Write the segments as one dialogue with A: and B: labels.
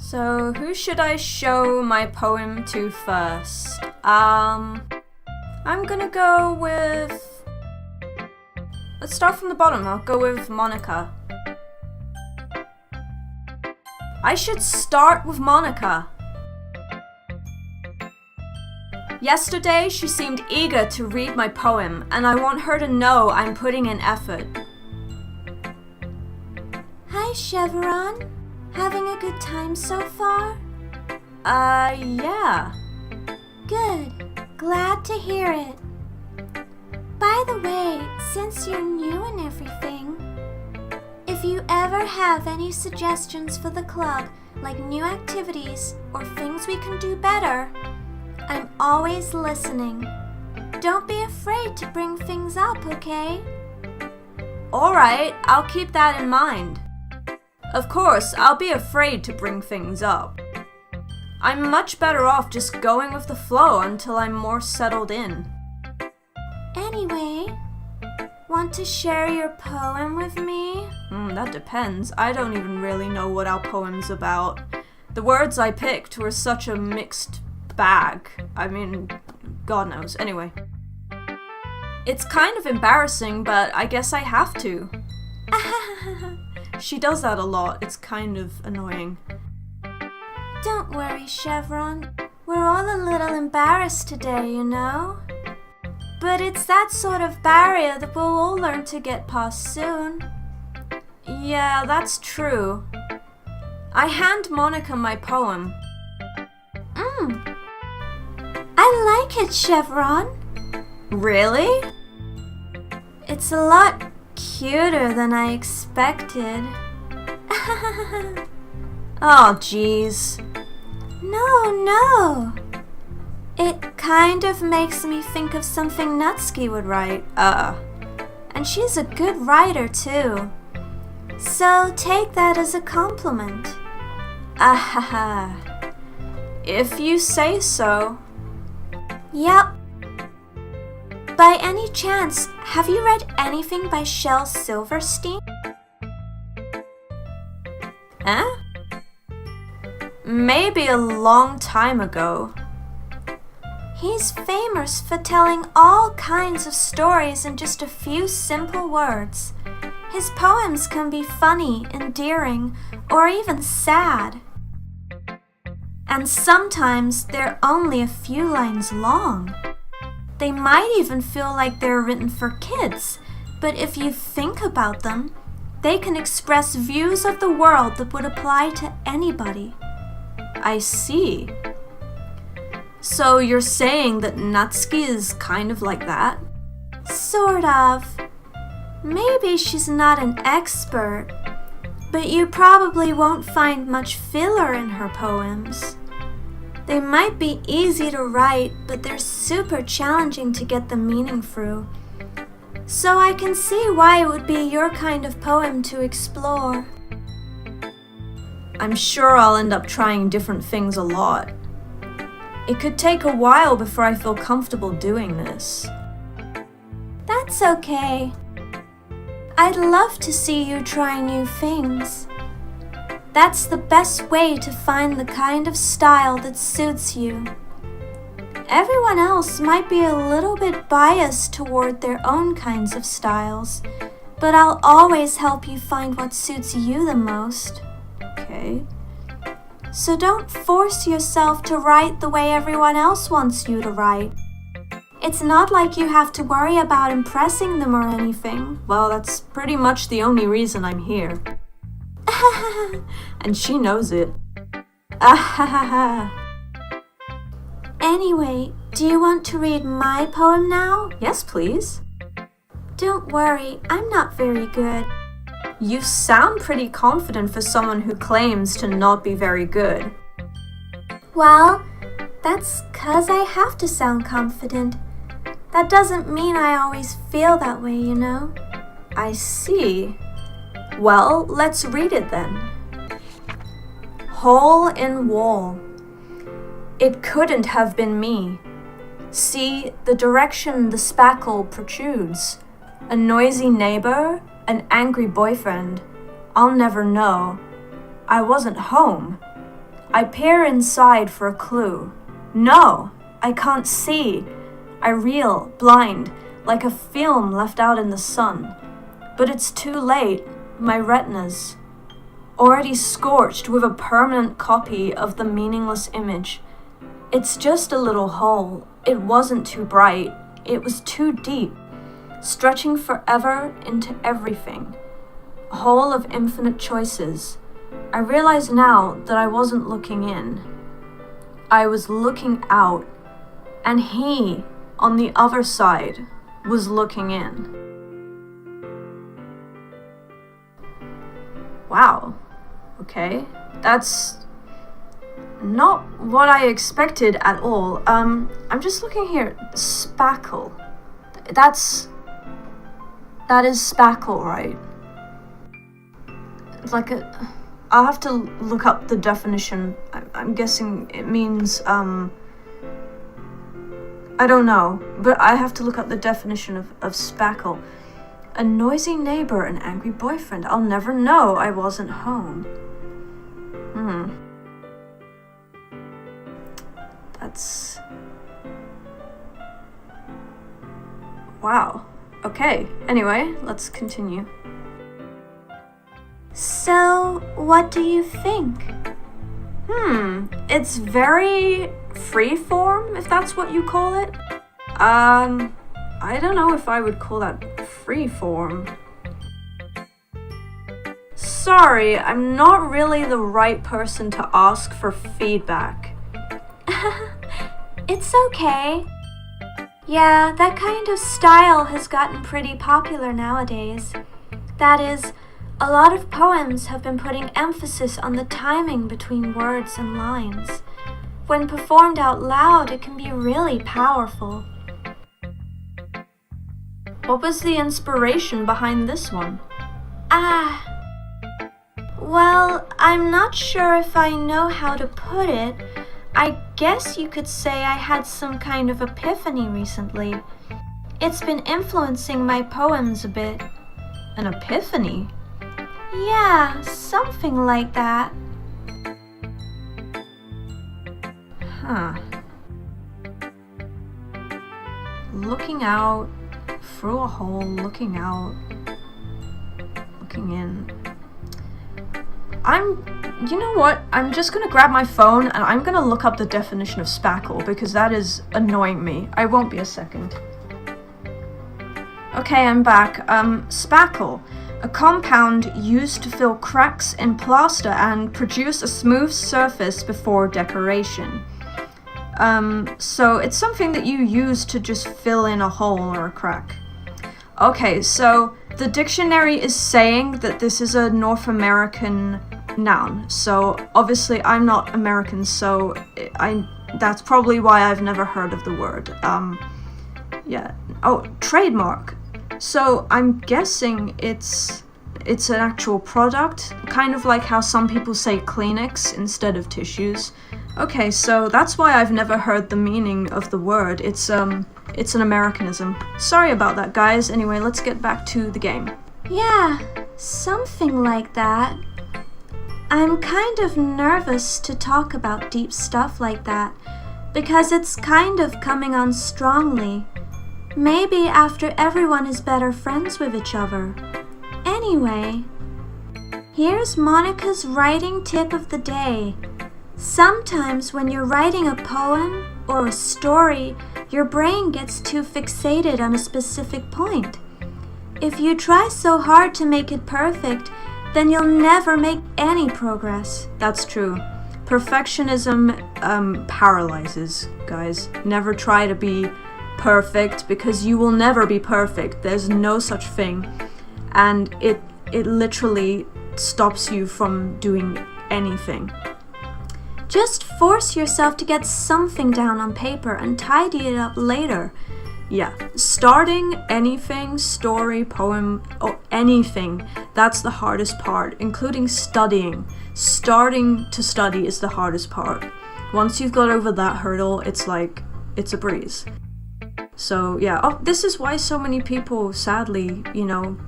A: So, who should I show my poem to first? I'm gonna go with... Let's start from the bottom. I'll go with Monica. I should start with Monica. Yesterday, she seemed eager to read my poem, and I want her to know I'm putting in effort.
B: Hi, Chevron. Having a good time so far?
A: Yeah.
B: Good. Glad to hear it. By the way, since you're new and everything, if you ever have any suggestions for the club, like new activities or things we can do better, I'm always listening. Don't be afraid to bring things up, okay?
A: Alright, I'll keep that in mind. Of course, I'll be afraid to bring things up. I'm much better off just going with the flow until I'm more settled in.
B: Anyway, want to share your poem with me?
A: That depends. I don't even really know what our poem's about. The words I picked were such a mixed bag. I mean, God knows. Anyway. It's kind of embarrassing, but I guess I have to. She does that a lot. It's kind of annoying.
B: Don't worry, Chevron. We're all a little embarrassed today, you know? But it's that sort of barrier that we'll all learn to get past soon.
A: Yeah, that's true. I hand Monica my poem.
B: I like it, Chevron.
A: Really?
B: It's a lot cuter than I expected.
A: Oh, jeez.
B: No. It kind of makes me think of something Natsuki would write. And she's a good writer, too. So take that as a compliment.
A: If you say so.
B: Yep. By any chance, have you read anything by Shel Silverstein?
A: Maybe a long time ago.
B: He's famous for telling all kinds of stories in just a few simple words. His poems can be funny, endearing, or even sad. And sometimes they're only a few lines long. They might even feel like they're written for kids, but if you think about them, they can express views of the world that would apply to anybody.
A: I see. So you're saying that Natsuki is kind of like that?
B: Sort of. Maybe she's not an expert, but you probably won't find much filler in her poems. They might be easy to write, but they're super challenging to get the meaning through. So I can see why it would be your kind of poem to explore.
A: I'm sure I'll end up trying different things a lot. It could take a while before I feel comfortable doing this.
B: That's okay. I'd love to see you try new things. That's the best way to find the kind of style that suits you. Everyone else might be a little bit biased toward their own kinds of styles, but I'll always help you find what suits you the most.
A: Okay.
B: So don't force yourself to write the way everyone else wants you to write. It's not like you have to worry about impressing them or anything.
A: Well, that's pretty much the only reason I'm here. And she knows it.
B: Anyway, do you want to read my poem now?
A: Yes, please.
B: Don't worry, I'm not very good.
A: You sound pretty confident for someone who claims to not be very good.
B: Well, that's 'cause I have to sound confident. That doesn't mean I always feel that way, you know?
A: I see. Well, let's read it then. Hole in wall. It couldn't have been me. See the direction the spackle protrudes. A noisy neighbor, an angry boyfriend. I'll never know. I wasn't home. I peer inside for a clue. No, I can't see. I reel, blind, like a film left out in the sun. But it's too late. My retina's already scorched with a permanent copy of the meaningless image. It's just a little hole. It wasn't too bright. It was too deep, stretching forever into everything. A hole of infinite choices. I realize now that I wasn't looking in. I was looking out, and he, on the other side, was looking in. Wow. Okay. That's not what I expected at all. I'm just looking here. Spackle. That is spackle, right? It's like I'll have to look up the definition. I'm guessing it means, I don't know, but I have to look up the definition of spackle. A noisy neighbor, an angry boyfriend. I'll never know I wasn't home. That's... Wow. Okay, anyway, let's continue.
B: So, what do you think?
A: It's very freeform, if that's what you call it. I don't know if I would call that freeform. Sorry, I'm not really the right person to ask for feedback.
B: It's okay. Yeah, that kind of style has gotten pretty popular nowadays. That is, a lot of poems have been putting emphasis on the timing between words and lines. When performed out loud, it can be really powerful.
A: What was the inspiration behind this one?
B: Well, I'm not sure if I know how to put it. I guess you could say I had some kind of epiphany recently. It's been influencing my poems a bit.
A: An epiphany?
B: Yeah, something like that.
A: Looking out, through a hole, looking out, looking in. You know what? I'm just gonna grab my phone and I'm gonna look up the definition of spackle because that is annoying me. I won't be a second. Okay, I'm back. Spackle. A compound used to fill cracks in plaster and produce a smooth surface before decoration. So it's something that you use to just fill in a hole or a crack. Okay, so the dictionary is saying that this is a North American noun. So obviously I'm not American, so that's probably why I've never heard of the word. Yeah. Oh, trademark. So I'm guessing it's an actual product, kind of like how some people say Kleenex instead of tissues. Okay, so that's why I've never heard the meaning of the word. It's an Americanism. Sorry about that, guys. Anyway, let's get back to the game.
B: Yeah, something like that. I'm kind of nervous to talk about deep stuff like that, because it's kind of coming on strongly. Maybe after everyone is better friends with each other. Anyway, here's Monica's writing tip of the day. Sometimes when you're writing a poem or a story, your brain gets too fixated on a specific point. If you try so hard to make it perfect, then you'll never make any progress.
A: That's true. Perfectionism paralyzes, guys. Never try to be perfect because you will never be perfect. There's no such thing. And it literally stops you from doing anything.
B: Just force yourself to get something down on paper and tidy it up later.
A: Yeah, starting anything, story, poem, or anything, that's the hardest part, including studying. Starting to study is the hardest part. Once you've got over that hurdle, it's a breeze. So yeah, this is why so many people, sadly,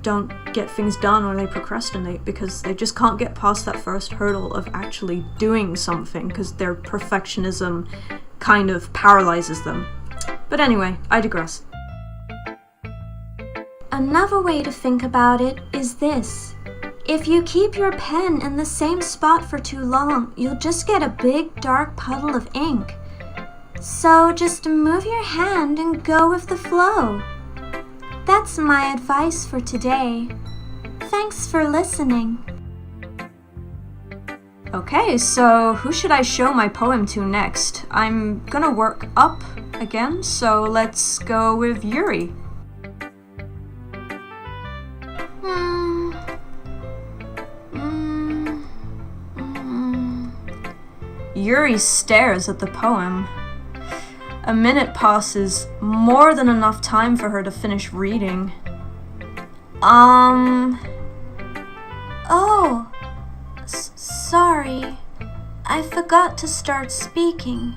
A: don't get things done or they procrastinate, because they just can't get past that first hurdle of actually doing something, because their perfectionism kind of paralyzes them. But anyway, I digress.
B: Another way to think about it is this. If you keep your pen in the same spot for too long, you'll just get a big dark puddle of ink. So just move your hand and go with the flow. That's my advice for today. Thanks for listening.
A: Okay, so who should I show my poem to next? I'm gonna work up again, so let's go with Yuri. Yuri stares at the poem. A minute passes, more than enough time for her to finish reading.
B: Oh, sorry. I forgot to start speaking.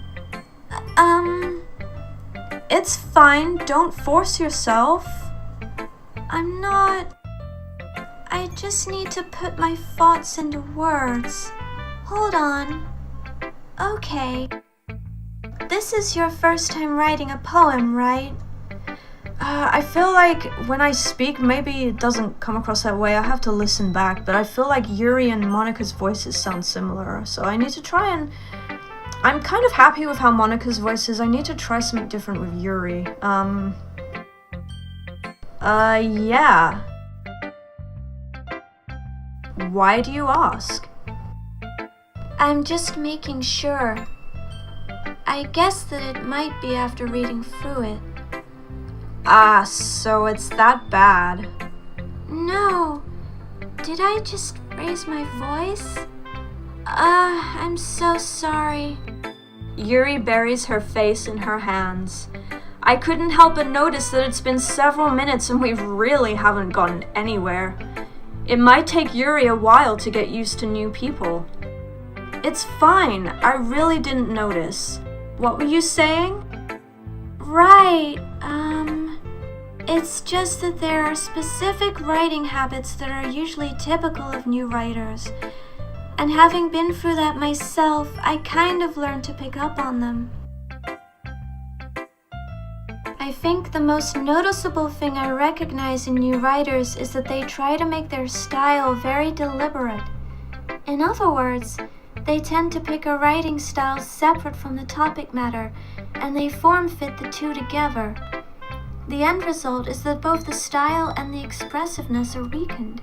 A: It's fine, don't force yourself.
B: I'm not... I just need to put my thoughts into words. Hold on. Okay. This is your first time writing a poem, right?
A: I feel like when I speak, maybe it doesn't come across that way. I have to listen back, but I feel like Yuri and Monica's voices sound similar, so I need to try and... I'm kind of happy with how Monica's voice is. I need to try something different with Yuri. Yeah. Why do you ask?
B: I'm just making sure. I guess that it might be after reading through it.
A: Ah, so it's that bad.
B: No. Did I just raise my voice? I'm so sorry.
A: Yuri buries her face in her hands. I couldn't help but notice that it's been several minutes and we really haven't gotten anywhere. It might take Yuri a while to get used to new people. It's fine, I really didn't notice. What were you saying?
B: Right, it's just that there are specific writing habits that are usually typical of new writers. And having been through that myself, I kind of learned to pick up on them. I think the most noticeable thing I recognize in new writers is that they try to make their style very deliberate. In other words, they tend to pick a writing style separate from the topic matter, and they form-fit the two together. The end result is that both the style and the expressiveness are weakened.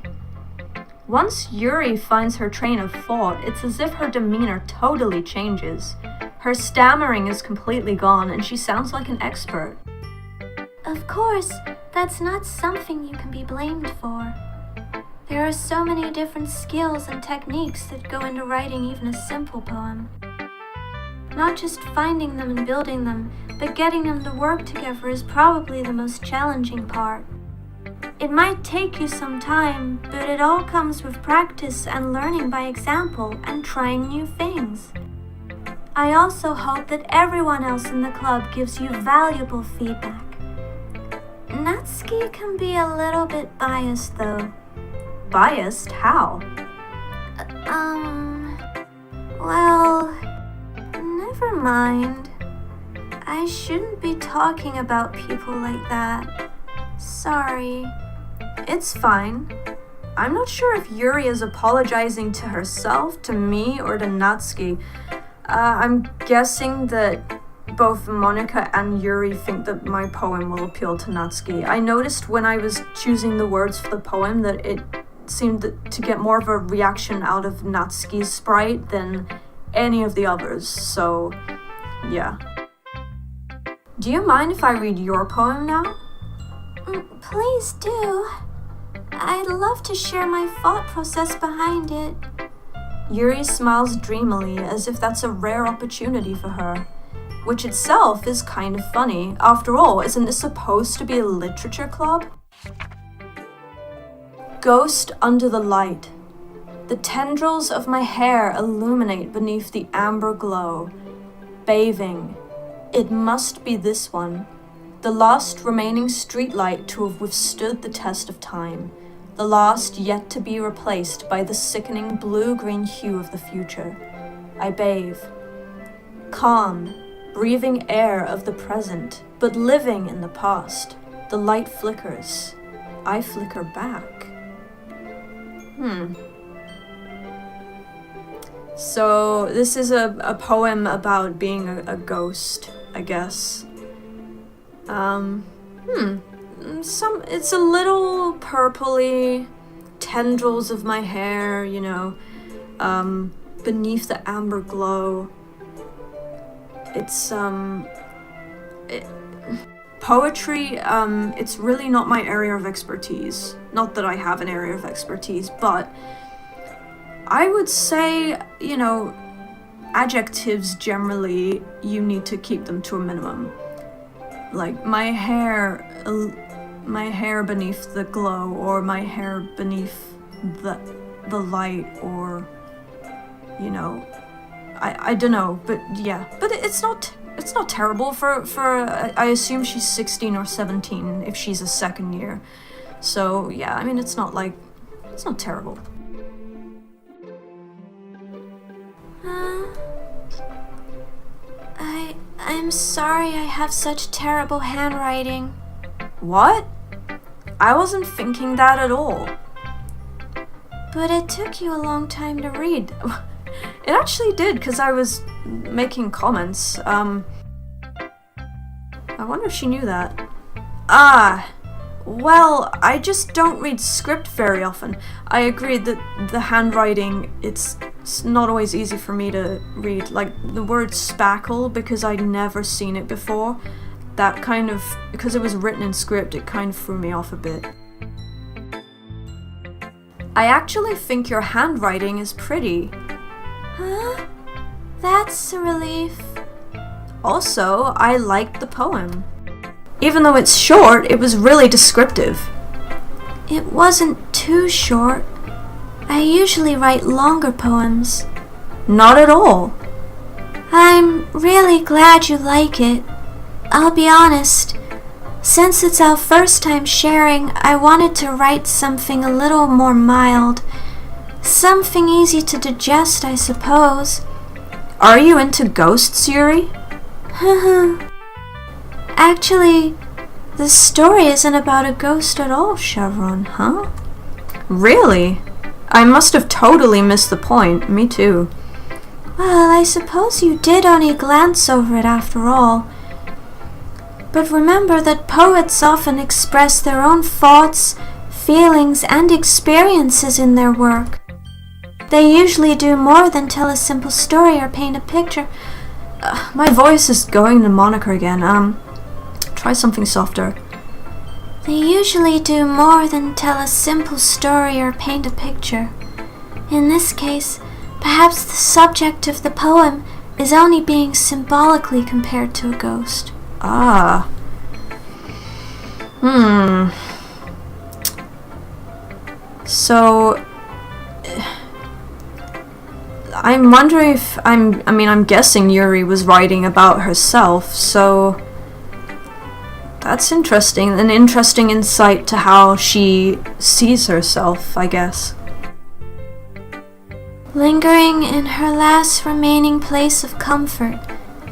A: Once Yuri finds her train of thought, it's as if her demeanor totally changes. Her stammering is completely gone, and she sounds like an expert.
B: Of course, that's not something you can be blamed for. There are so many different skills and techniques that go into writing even a simple poem. Not just finding them and building them, but getting them to work together is probably the most challenging part. It might take you some time, but it all comes with practice and learning by example and trying new things. I also hope that everyone else in the club gives you valuable feedback. Natsuki can be a little bit biased though.
A: Biased? How?
B: Well, never mind. I shouldn't be talking about people like that. Sorry.
A: It's fine. I'm not sure if Yuri is apologizing to herself, to me, or to Natsuki. I'm guessing that both Monica and Yuri think that my poem will appeal to Natsuki. I noticed when I was choosing the words for the poem that it seemed to get more of a reaction out of Natsuki's sprite than any of the others, so yeah. Do you mind if I read your poem now?
B: Please do. I'd love to share my thought process behind it.
A: Yuri smiles dreamily, as if that's a rare opportunity for her, which itself is kind of funny. After all, isn't this supposed to be a literature club? Ghost under the light. The tendrils of my hair illuminate beneath the amber glow. Bathing. It must be this one. The last remaining streetlight to have withstood the test of time. The last yet to be replaced by the sickening blue-green hue of the future. I bathe. Calm, breathing air of the present, but living in the past. The light flickers. I flicker back. So this is a poem about being a ghost, I guess. It's a little purpley, tendrils of my hair, you know, beneath the amber glow. It's, poetry, it's really not my area of expertise. Not that I have an area of expertise, but I would say, you know, adjectives generally, you need to keep them to a minimum. Like, my hair beneath the glow, or my hair beneath the light, or, you know, I don't know, but yeah. But it's not terrible for I assume she's 16 or 17 if she's a second year. So yeah, I mean, it's not terrible.
B: I'm sorry I have such terrible handwriting.
A: What? I wasn't thinking that at all.
B: But it took you a long time to read.
A: It actually did, because I was making comments. I wonder if she knew that. Well, I just don't read script very often. I agree that the handwriting, it's not always easy for me to read. Like, the word spackle, because I'd never seen it before, that kind of, because it was written in script, it kind of threw me off a bit. I actually think your handwriting is pretty.
B: Huh? That's a relief.
A: Also, I liked the poem. Even though it's short, it was really descriptive.
B: It wasn't too short. I usually write longer poems.
A: Not at all.
B: I'm really glad you like it. I'll be honest. Since it's our first time sharing, I wanted to write something a little more mild. Something easy to digest, I suppose.
A: Are you into ghosts, Yuri?
B: Actually, the story isn't about a ghost at all, Chevron, huh?
A: Really? I must have totally missed the point. Me too.
B: Well, I suppose you did only glance over it after all. But remember that poets often express their own thoughts, feelings, and experiences in their work. They usually do more than tell a simple story or paint a picture.
A: My voice is going to moniker again. Try something softer.
B: They usually do more than tell a simple story or paint a picture. In this case, perhaps the subject of the poem is only being symbolically compared to a ghost.
A: So, I'm wondering if I'm guessing Yuri was writing about herself, so that's interesting. An interesting insight to how she sees herself, I guess.
B: Lingering in her last remaining place of comfort,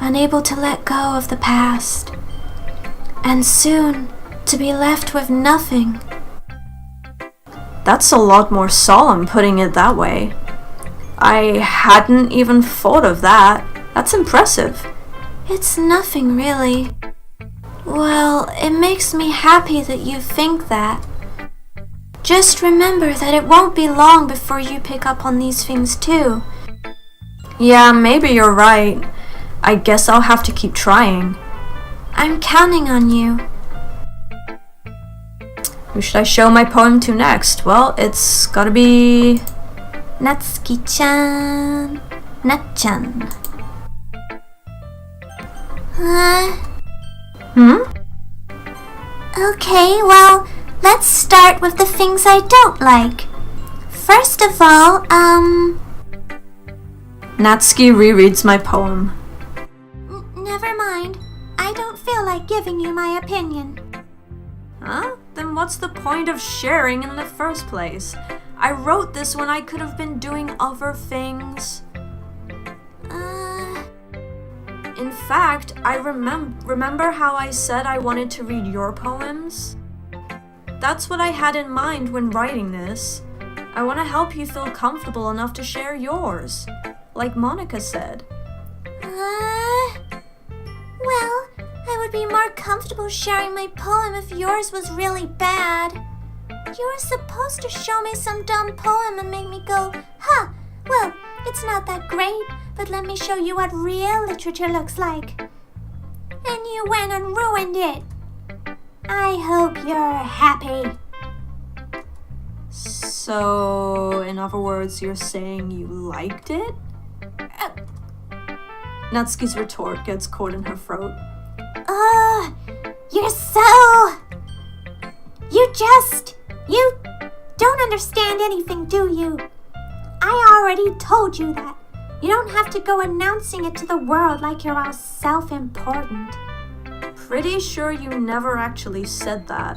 B: unable to let go of the past, and soon to be left with nothing.
A: That's a lot more solemn, putting it that way. I hadn't even thought of that. That's impressive.
B: It's nothing, really. Well, it makes me happy that you think that. Just remember that it won't be long before you pick up on these things too.
A: Yeah, maybe you're right. I guess I'll have to keep trying.
B: I'm counting on you.
A: Who should I show my poem to next? Well, it's gotta be...
B: Natsuki-chan. Nat-chan. Okay, well, let's start with the things I don't like. First of all,
A: Natsuki rereads my poem.
B: Never mind. I don't feel like giving you my opinion.
A: Huh? Then what's the point of sharing in the first place? I wrote this when I could have been doing other things. In fact, I remember how I said I wanted to read your poems? That's what I had in mind when writing this. I want to help you feel comfortable enough to share yours, like Monica said.
B: Well, I would be more comfortable sharing my poem if yours was really bad. You were supposed to show me some dumb poem and make me go, huh, well, it's not that great, but let me show you what real literature looks like. And you went and ruined it. I hope you're happy.
A: So, in other words, you're saying you liked it? Natsuki's retort gets caught in her throat.
B: You're so... You don't understand anything, do you? I already told you that. You don't have to go announcing it to the world like you're all self-important.
A: Pretty sure you never actually said that.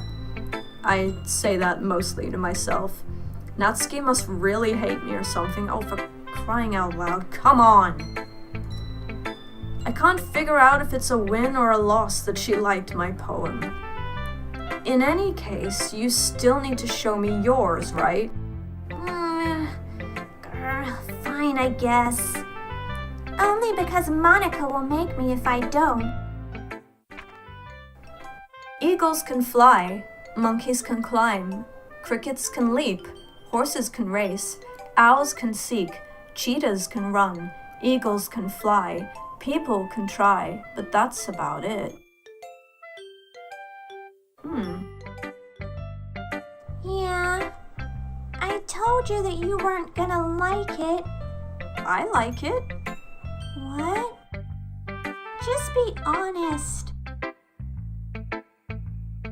A: I say that mostly to myself. Natsuki must really hate me or something. Oh, for crying out loud, come on! I can't figure out if it's a win or a loss that she liked my poem. In any case, you still need to show me yours, right?
B: Fine, I guess. Only because Monica will make me if I don't.
A: Eagles can fly, monkeys can climb, crickets can leap, horses can race, owls can seek, cheetahs can run, eagles can fly, people can try, but that's about it.
B: Yeah, I told you that you weren't gonna like it.
A: I like it.
B: What? Just be honest.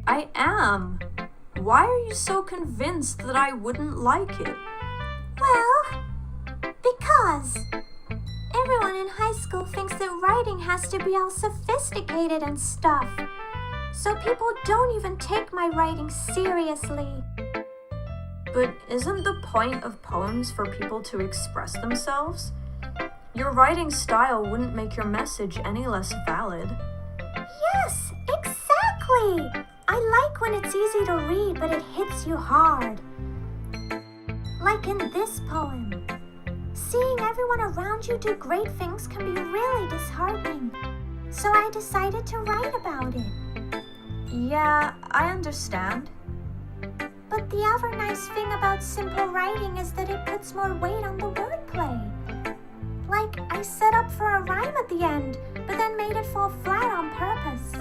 A: I am. Why are you so convinced that I wouldn't like it?
B: Well, because everyone in high school thinks that writing has to be all sophisticated and stuff. So people don't even take my writing seriously.
A: But isn't the point of poems for people to express themselves? Your writing style wouldn't make your message any less valid.
B: Yes, exactly! I like when it's easy to read, but it hits you hard. Like in this poem. Seeing everyone around you do great things can be really disheartening. So I decided to write about it.
A: Yeah, I understand.
B: But the other nice thing about simple writing is that it puts more weight on the wordplay. Like, I set up for a rhyme at the end, but then made it fall flat on purpose.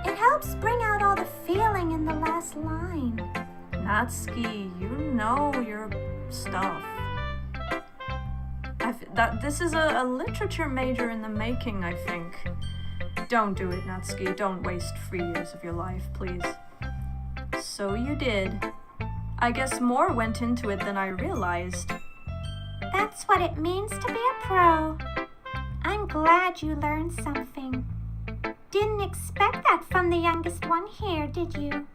B: It helps bring out all the feeling in the last line.
A: Natsuki, you know your stuff. This is a literature major in the making, I think. Don't do it, Natsuki. Don't waste 3 years of your life, please. So you did. I guess more went into it than I realized.
B: That's what it means to be a pro. I'm glad you learned something. Didn't expect that from the youngest one here, did you?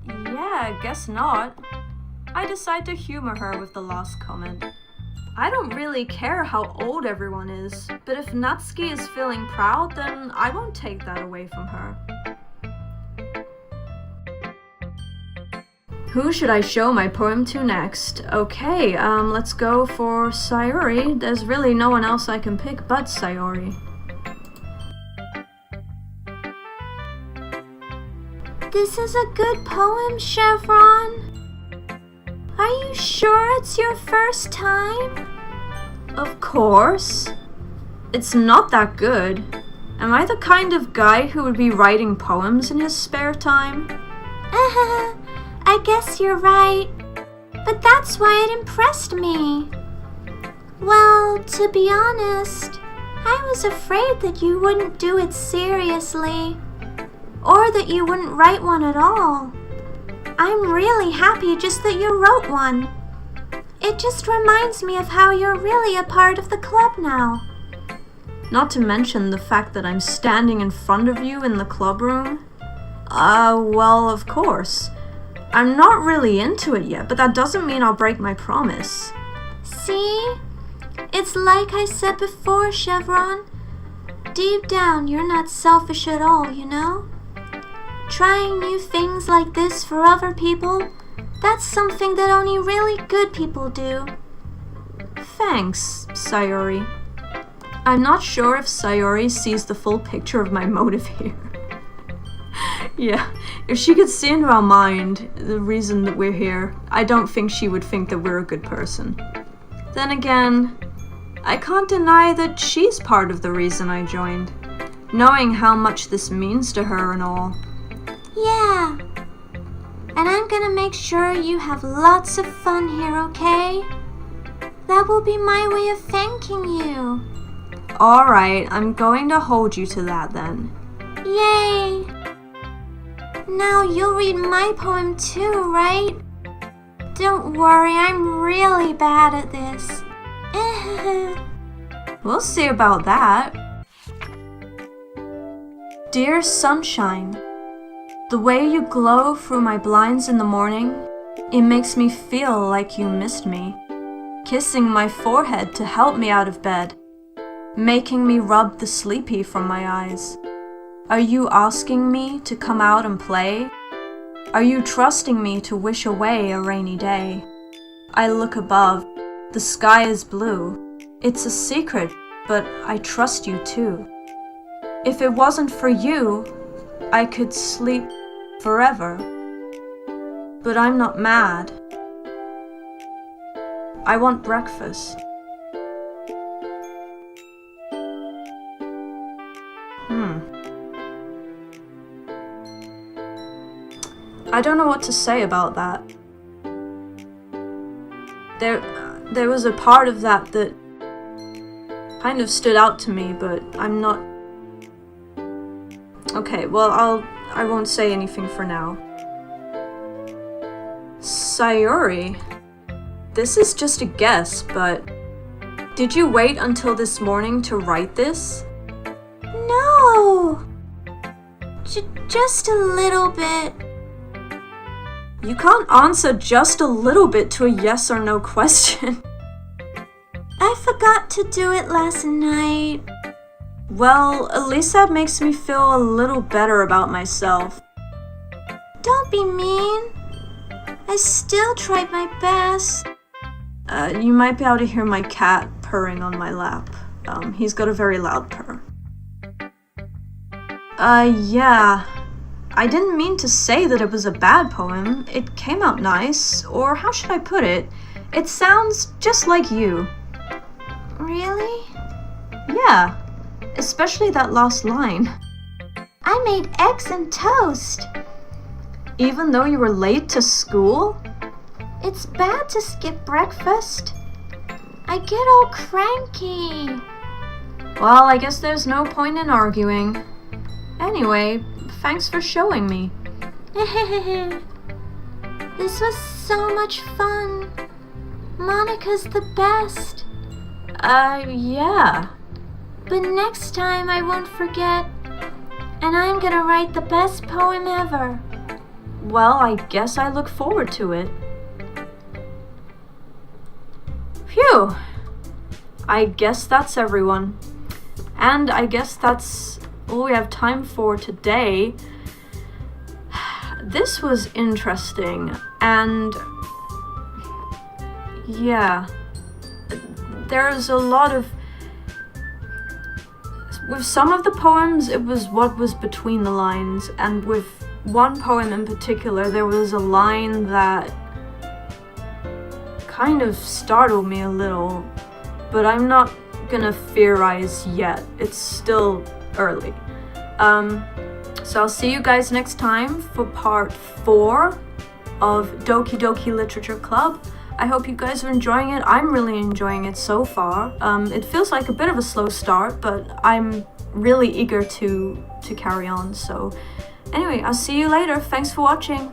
A: Yeah, guess not. I decide to humor her with the last comment. I don't really care how old everyone is, but if Natsuki is feeling proud, then I won't take that away from her. Who should I show my poem to next? Okay, let's go for Sayori. There's really no one else I can pick but Sayori.
B: This is a good poem, Chevron. Are you sure it's your first time?
A: Of course. It's not that good. Am I the kind of guy who would be writing poems in his spare time?
B: I guess you're right. But that's why it impressed me. Well, to be honest, I was afraid that you wouldn't do it seriously. Or that you wouldn't write one at all. I'm really happy just that you wrote one. It just reminds me of how you're really a part of the club now.
A: Not to mention the fact that I'm standing in front of you in the club room. Well, of course. I'm not really into it yet, but that doesn't mean I'll break my promise.
B: See? It's like I said before, Chevron. Deep down, you're not selfish at all, you know? Trying new things like this for other people, that's something that only really good people do.
A: Thanks, Sayori. I'm not sure if Sayori sees the full picture of my motive here. Yeah, if she could see into our mind the reason that we're here, I don't think she would think that we're a good person. Then again, I can't deny that she's part of the reason I joined, knowing how much this means to her and all.
B: Yeah. And I'm gonna make sure you have lots of fun here, okay? That will be my way of thanking you.
A: Alright, I'm going to hold you to that then.
B: Yay! Now you'll read my poem too, right? Don't worry, I'm really bad at this.
A: We'll see about that. Dear sunshine, the way you glow through my blinds in the morning, it makes me feel like you missed me. Kissing my forehead to help me out of bed, making me rub the sleepy from my eyes. Are you asking me to come out and play? Are you trusting me to wish away a rainy day? I look above, the sky is blue. It's a secret, but I trust you too. If it wasn't for you, I could sleep forever. But I'm not mad. I want breakfast. I don't know what to say about that. There was a part of that that kind of stood out to me, but I'm not... Okay, well, I won't say anything for now. Sayori, this is just a guess, but did you wait until this morning to write this?
B: No! Just a little bit.
A: You can't answer just a little bit to a yes or no question.
B: I forgot to do it last night.
A: Well, at least that makes me feel a little better about myself.
B: Don't be mean. I still tried my best.
A: You might be able to hear my cat purring on my lap. He's got a very loud purr. Yeah. I didn't mean to say that it was a bad poem. It came out nice, or how should I put it? It sounds just like you.
B: Really?
A: Yeah, especially that last line.
B: I made eggs and toast.
A: Even though you were late to school?
B: It's bad to skip breakfast. I get all cranky.
A: Well, I guess there's no point in arguing. Anyway, thanks for showing me.
B: This was so much fun. Monica's the best.
A: Yeah.
B: But next time I won't forget. And I'm gonna write the best poem ever.
A: Well, I guess I look forward to it. Phew. I guess that's everyone. And I guess that's all we have time for today. This was interesting, and yeah, there's a lot of... With some of the poems, it was what was between the lines, and with one poem in particular, there was a line that kind of startled me a little, but I'm not gonna theorize yet. It's still early. So I'll see you guys next time for part 4 of Doki Doki Literature Club. I hope you guys are enjoying it. I'm really enjoying it so far. It feels like a bit of a slow start, but I'm really eager to carry on. So anyway, I'll see you later. Thanks for watching.